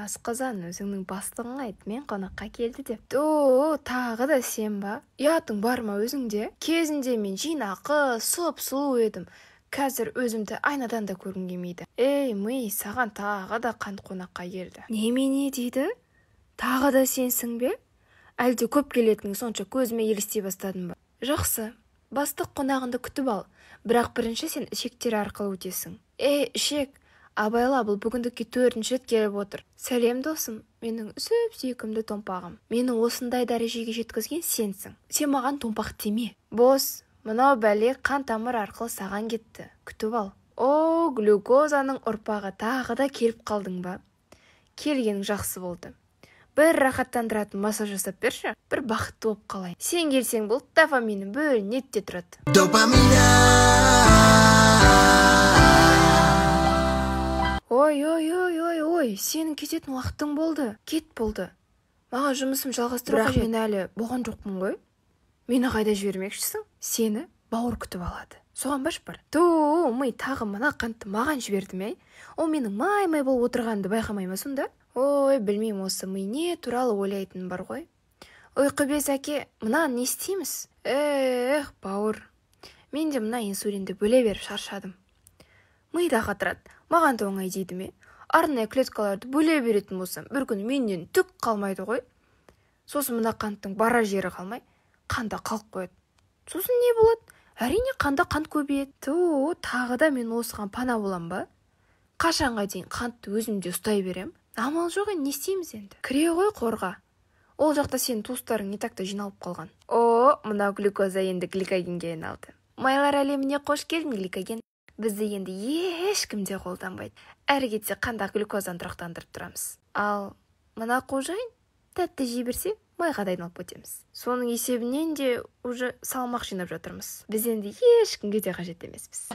Асқазан, өзіңнің бастығың айт, мен қонаққа келді деп. Тағы да сен ба? Ұятың бар ма өзіңде? Кезінде мен жинақы, сұп-сұлу едім. Қазір өзімді айнадан да көргім келмейді. Ей, ми, саған тағы да қант қонаққа келді. Немене дейді? Тағы да сенсің бе? Әлде көп келетінің сонша көзіме елестей бастадың ба? Жақсы, бастық қонағыңды күтіп ал. Бірақ бірінші сен ішектер арқылы өтесің. Ей, ішек, абайла, бұл бүгіндікке 4-ші рет келіп отыр. Сәлем досым, менің сүйкімді томпағым. Мені осындай дәрежеге жеткізген сенсің. Сен маған томпақ деме. Бос, мынау бәле қан тамыр арқылы саған кетті. Күтіп ал. Глюкозаның ұрпағы, тағы да келіп қалдың ба? Келгенің жақсы болды. Бір рахаттандыратын массаж жасап берші, бір бақытты болып қалайын. Сен келсең бұл дофамині бөлінеді де тұрады. Допамина. Ой, сенің кететін уақытың болды. Кет болды. Маған жұмысым жалғастыру қажет. Бірақ мен әлі болған жоқпын ғой. Мені қайда жібермекшісің? Сені бауыр күтіп алады. Соған баш бар. Ми, тағы мына қантты маған жіберді ме? Ол менің май-май болып отырғанды байқамай ма сонда? Ой, білмеймін, осы ми не туралы ойлайтын бар ғой. Ой, қыбес әке, мынаны не істейміз? Бауыр. Мен де мына инсулинді бөле беріп шаршадым. Мида қатырады. Маған да оңай дейді ме? Арнайы клеткаларды бөле беретін болсам, бір күн менен түк қалмайды ғой. Сосын мына қанттың бара жері қалмай, қанда қалып қояды. Сосын не болады? Әрине қанда қант көбейеді. Тағы да мен осыған пана болам ба? Қашанға дейін қантты өзімде ұстай берем? Амал жоқ, не істейміз енді? Кіре ғой қорға. Ол жақта сенің туыстарың не такта жиналып қалған. Мына глюкоза енді гликогенге айналды. Майлар әлеміне қош келдің, гликоген. Бізді енді ешкімде қолданбайды. Әрі кетсе қанда глюкозаны тұрақтандырып тұрамыз. Ал мына қожайын тәтті жей берсе, майға да айналып өтеміз. Соның есебінен де уже салмақ жинап жатырмыз. Біз енді ешкімге де қажет емеспіз.